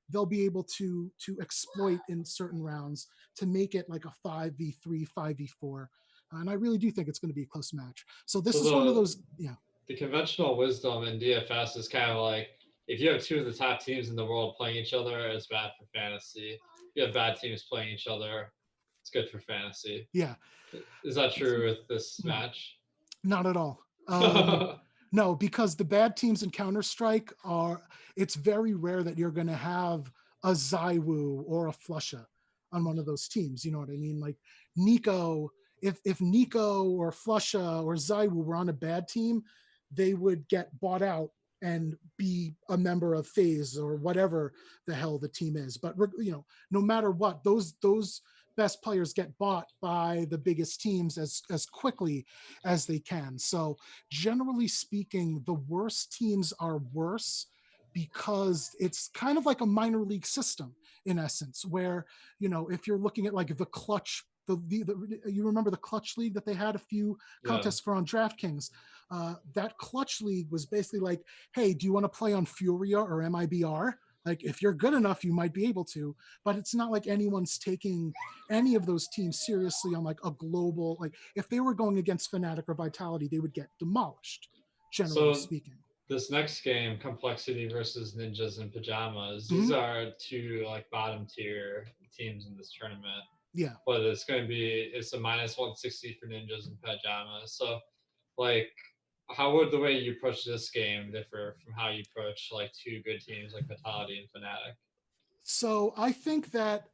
they'll be able to exploit in certain rounds to make it like a 5v3, 5v4. And I really do think it's going to be a close match. So this is one of those, yeah. The conventional wisdom in DFS is kind of like, if you have two of the top teams in the world playing each other, it's bad for fantasy. If you have bad teams playing each other, it's good for fantasy. Yeah. Is that true with this match? Not at all. No, because the bad teams in Counter-Strike it's very rare that you're going to have a ZywOo or a Flusha on one of those teams. You know what I mean? Like Nico, if Nico or Flusha or ZywOo were on a bad team, they would get bought out and be a member of FaZe or whatever the hell the team is. But no matter what, those best players get bought by the biggest teams as quickly as they can. So generally speaking, the worst teams are worse because it's kind of like a minor league system in essence, where, if you're looking at like the clutch, you remember the clutch league that they had a few contests for on DraftKings. That clutch league was basically like, hey, do you want to play on Furia or MIBR? Like, if you're good enough, you might be able to, but it's not like anyone's taking any of those teams seriously on like a global, like if they were going against Fnatic or Vitality, they would get demolished, generally speaking. This next game, Complexity versus Ninjas in Pajamas, these are two like bottom tier teams in this tournament. Yeah. But it's a minus 160 for Ninjas in Pajamas. So like, how would the way you approach this game differ from how you approach like two good teams like Vitality and Fnatic? So I think that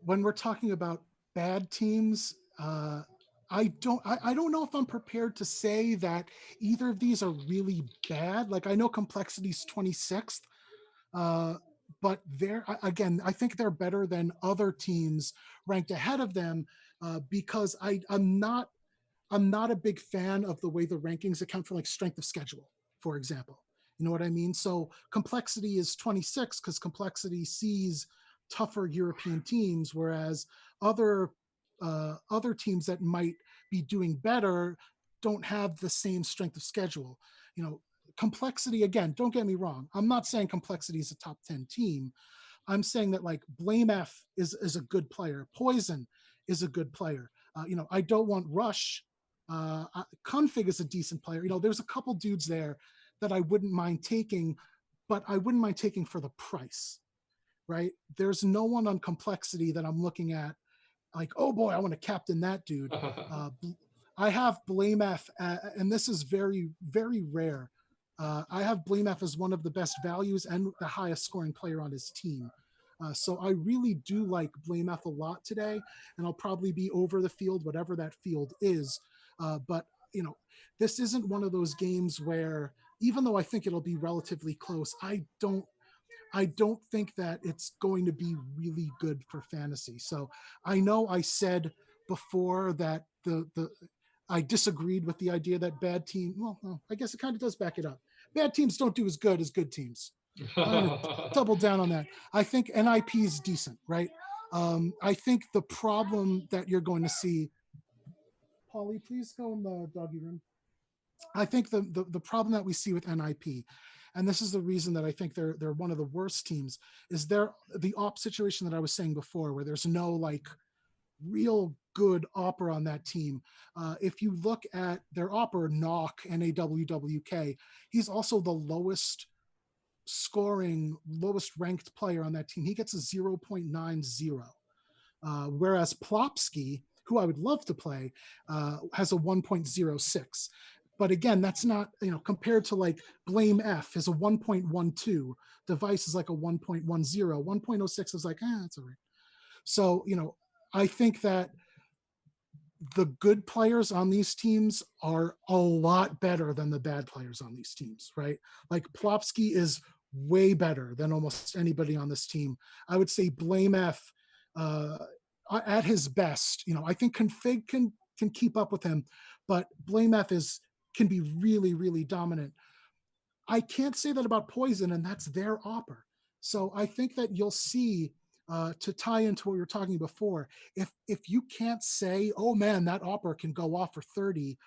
when we're talking about bad teams, I don't know if I'm prepared to say that either of these are really bad. Like, I know Complexity's 26th, but I think they're better than other teams ranked ahead of them, because I'm not a big fan of the way the rankings account for like strength of schedule, for example. You know what I mean? So Complexity is 26 because Complexity sees tougher European teams, whereas other teams that might be doing better don't have the same strength of schedule. Complexity, again, don't get me wrong, I'm not saying Complexity is a top 10 team. I'm saying that like BlameF is a good player. Poison is a good player. I don't want Rush. Config is a decent player. There's a couple dudes there that I wouldn't mind taking, but I wouldn't mind taking for the price, right? There's no one on Complexity that I'm looking at like, oh boy, I want to captain that dude. I have BlameF, and this is very, very rare. I have BlameF as one of the best values and the highest scoring player on his team. So I really do like BlameF a lot today, and I'll probably be over the field, whatever that field is. But this isn't one of those games where, even though I think it'll be relatively close, I don't think that it's going to be really good for fantasy. So I know I said before that I disagreed with the idea that bad team. Well, I guess it kind of does back it up. Bad teams don't do as good as good teams. I'm going to double down on that. I think NIP is decent, right? I think the problem that you're going to see, Paulie, please go in the doggy room. I think the problem that we see with NIP, and this is the reason that I think they're one of the worst teams, is the op situation that I was saying before, where there's no like real good opera on that team. If you look at their opera, Knock, NAWWK, he's also the lowest ranked player on that team. He gets a 0.90. Whereas Plopsky, who I would love to play, has a 1.06. But again, that's not, compared to like Blame F is a 1.12, Device is like a 1.10, 1.06 is like, that's all right. So, I think that the good players on these teams are a lot better than the bad players on these teams, right? Like Plopsky is way better than almost anybody on this team. I would say Blame F uh, at his best. I think Config can keep up with him, but Blame F can be really, really dominant. I can't say that about Poison, and that's their opper. So I think that you'll see, to tie into what we were talking before, if you can't say, oh man, that opera can go off for 30,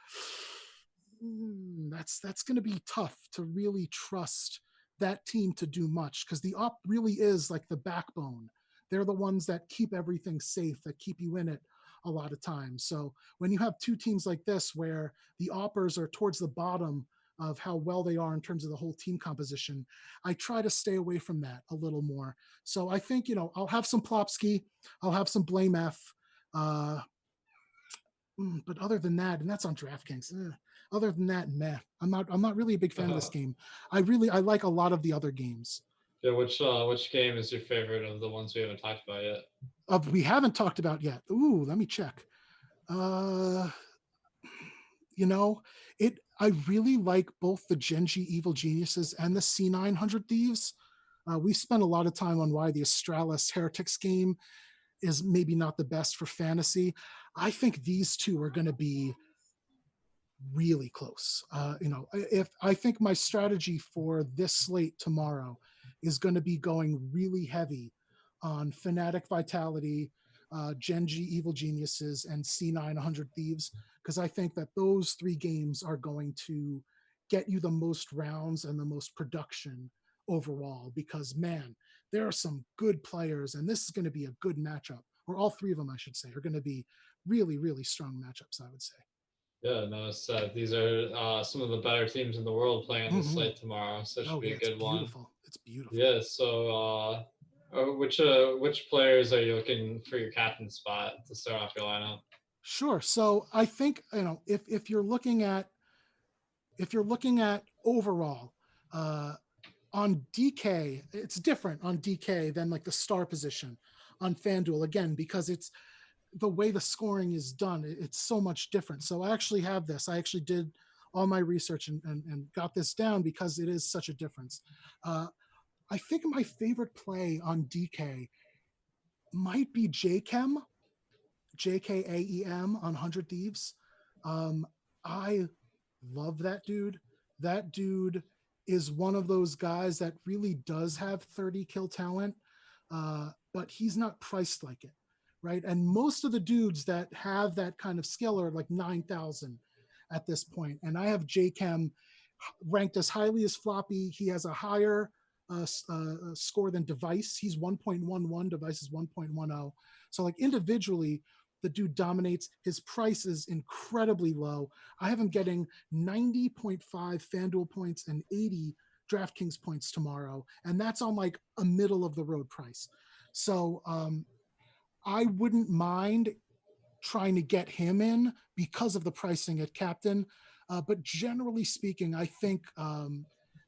that's going to be tough to really trust that team to do much, because the op really is like the backbone. They're the ones that keep everything safe, that keep you in it a lot of times. So when you have two teams like this where the oppers are towards the bottom of how well they are in terms of the whole team composition, I try to stay away from that a little more. So I think, I'll have some Plopsky, I'll have some Blame F, but other than that, and that's on DraftKings. Other than that, meh. I'm not really a big fan of this game. I like a lot of the other games. Yeah, which game is your favorite of the ones we haven't talked about yet? We haven't talked about yet. Ooh, let me check. I really like both the Genji Evil Geniuses and the C900 Thieves. We spent a lot of time on why the Astralis Heretics game is maybe not the best for fantasy. I think these two are going to be really close. If I think my strategy for this slate tomorrow is going to be going really heavy on Fnatic Vitality, Genji Evil Geniuses, and C900 Thieves, because I think that those three games are going to get you the most rounds and the most production overall, because man, there are some good players, and this is going to be a good matchup, or all three of them, I should say, are going to be really, really strong matchups, I would say. Yeah, no, these are some of the better teams in the world playing on the slate tomorrow, so it should be a good one. It's beautiful. Yeah, so which players are you looking for your captain spot to start off your lineup? Sure. So I think, if you're looking at overall, on DK, it's different on DK than like the star position on FanDuel, again, because it's the way the scoring is done. It's so much different. So I actually have this. I actually did all my research and got this down because it is such a difference. I think my favorite play on DK might be JKAEM, JKAEM on 100 Thieves. I love that dude. That dude is one of those guys that really does have 30 kill talent, but he's not priced like it, right? And most of the dudes that have that kind of skill are like 9,000 at this point. And I have JKAEM ranked as highly as Floppy. He has a higher score than Device. He's 1.11, Device is 1.10. So like individually, the dude dominates. His price is incredibly low. I have him getting 90.5 FanDuel points and 80 DraftKings points tomorrow. And that's on like a middle of the road price. So I wouldn't mind trying to get him in because of the pricing at captain. But generally speaking, I think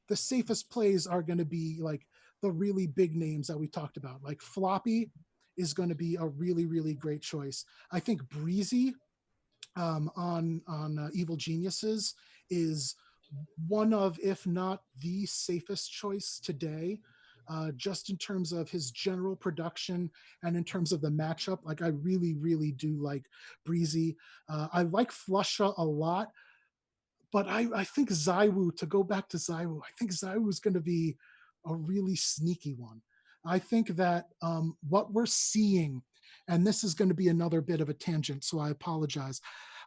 the safest plays are going to be like the really big names that we talked about. Like Floppy is going to be a really, really great choice. I think Breezy on Evil Geniuses is one of, if not the safest choice today, just in terms of his general production and in terms of the matchup. Like I really, really do like Breezy. I like Flusha a lot, but I think Zywoo, to go back to Zywoo, I think Zywoo is going to be a really sneaky one. I think that what we're seeing, and this is going to be another bit of a tangent, so I apologize.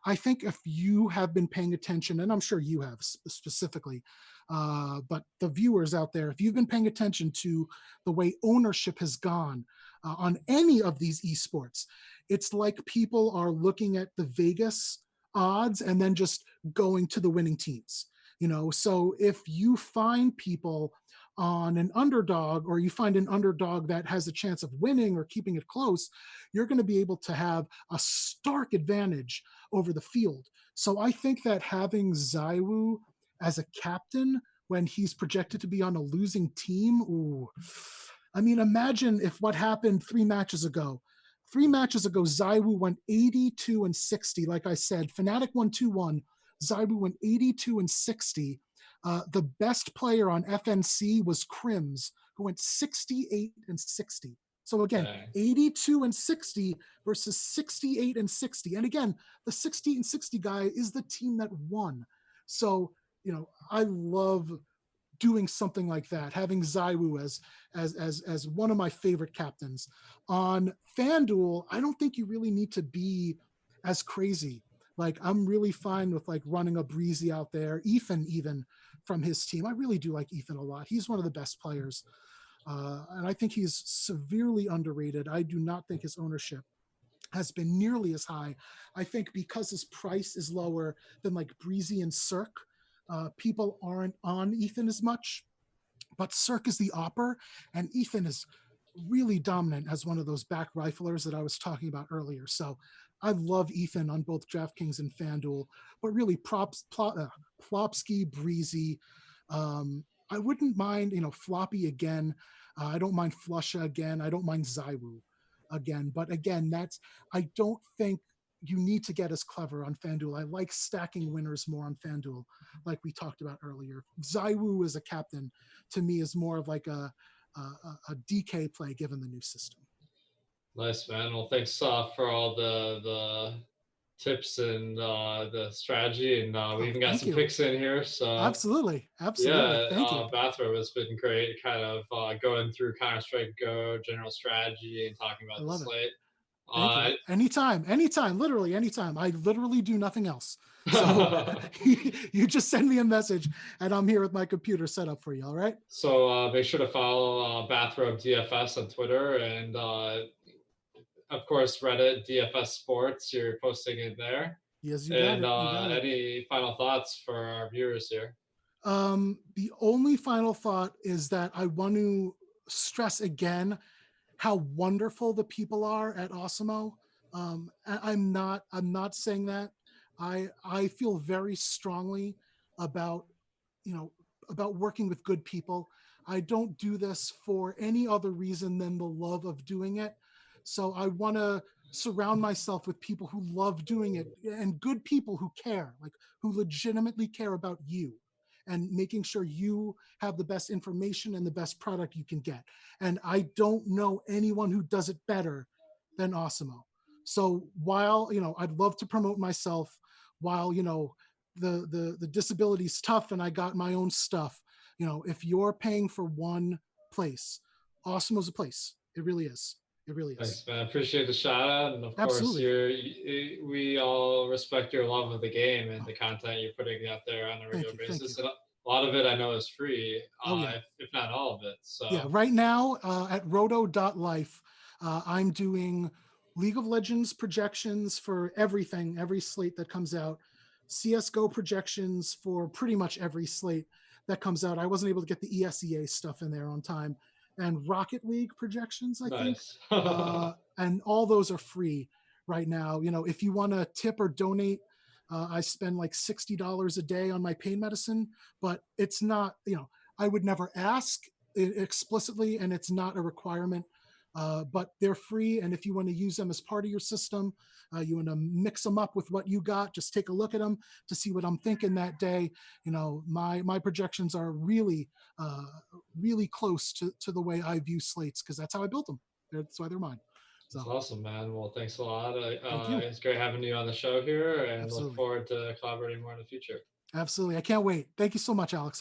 I think if you have been paying attention, and I'm sure you have specifically, but the viewers out there, if you've been paying attention to the way ownership has gone on any of these esports, it's like people are looking at the Vegas odds and then just going to the winning teams. So if you find people on an underdog, or you find an underdog that has a chance of winning or keeping it close, you're going to be able to have a stark advantage over the field. So I think that having Zaiwu as a captain when he's projected to be on a losing team, ooh. I mean, imagine if what happened 3 matches ago. 3 matches ago, Zaiwu went 82 and 60. Like I said, Fnatic won 2-1. Zaiwu went 82 and 60. The best player on FNC was Crims, who went 68 and 60. So again, Dang. 82 and 60 versus 68 and 60. And again, the 60 and 60 guy is the team that won. So, I love doing something like that, having Zaiwu as one of my favorite captains. On FanDuel, I don't think you really need to be as crazy. Like, I'm really fine with like running a Breezy out there, Ethan even from his team. I really do like Ethan a lot. He's one of the best players. And I think he's severely underrated. I do not think his ownership has been nearly as high. I think because his price is lower than like Breezy and Cirque, people aren't on Ethan as much. But Cirque is the opper, and Ethan is really dominant as one of those back riflers that I was talking about earlier. So I love Ethan on both DraftKings and FanDuel, but really Plopsky, Breezy. I wouldn't mind, Floppy again. I don't mind Flusha again. I don't mind Zaiwu again. But again, I don't think you need to get as clever on FanDuel. I like stacking winners more on FanDuel, like we talked about earlier. Zaiwu as a captain, to me, is more of like a DK play given the new system. Nice, man. Well, thanks for all the tips and the strategy, and we Oh, even got thank some you. picks in here. So Absolutely. Absolutely. yeah, Thank you. Bathrobe has been great, kind of going through Counter Strike Go general strategy and talking I about the love it. slate. Thank you. Uh, Anytime, literally anytime. I literally do nothing else. So you just send me a message and I'm here with my computer set up for you. All right. so make sure to follow Bathrobe DFS on Twitter, and of course Reddit DFS Sports. You're posting it there. Yes, you got And it. You got it. any final thoughts for our viewers here? The only final thought is that I want to stress again how wonderful the people are at Awesemo. I'm not saying that. I feel very strongly about you know about working with good people. I don't do this for any other reason than the love of doing it. So I want to surround myself with people who love doing it and good people who care, like who legitimately care about you and making sure you have the best information and the best product you can get. And I don't know anyone who does it better than Awesemo. So while, I'd love to promote myself, while, the disability is tough and I got my own stuff, if you're paying for one place, Awesemo's a place. It really is. It really is. Thanks, man. I appreciate the shout out, and of course, Absolutely. we all respect your love of the game and Oh, the content you're putting out there on a thank regular you. Thank you. basis. And a lot of it I know is free, Oh, yeah. if not all of it. Yeah. So Right now at roto.life, I'm doing League of Legends projections for everything, every slate that comes out, CSGO projections for pretty much every slate that comes out. I wasn't able to get the ESEA stuff in there on time, and Rocket League projections, I think. nice. And all those are free right now. If you want to tip or donate, I spend like $60 a day on my pain medicine, but it's not, I would never ask explicitly, and it's not a requirement. But they're free, and if you want to use them as part of your system, you want to mix them up with what you got, just take a look at them to see what I'm thinking that day. My projections are really really close to the way I view slates, because that's how I built them. That's why they're mine. That's So awesome, man. Well, thanks a lot. thank you. It's great having you on the show here, and look Absolutely. forward to collaborating more in the future. Absolutely. I can't wait. Thank you so much, Alex.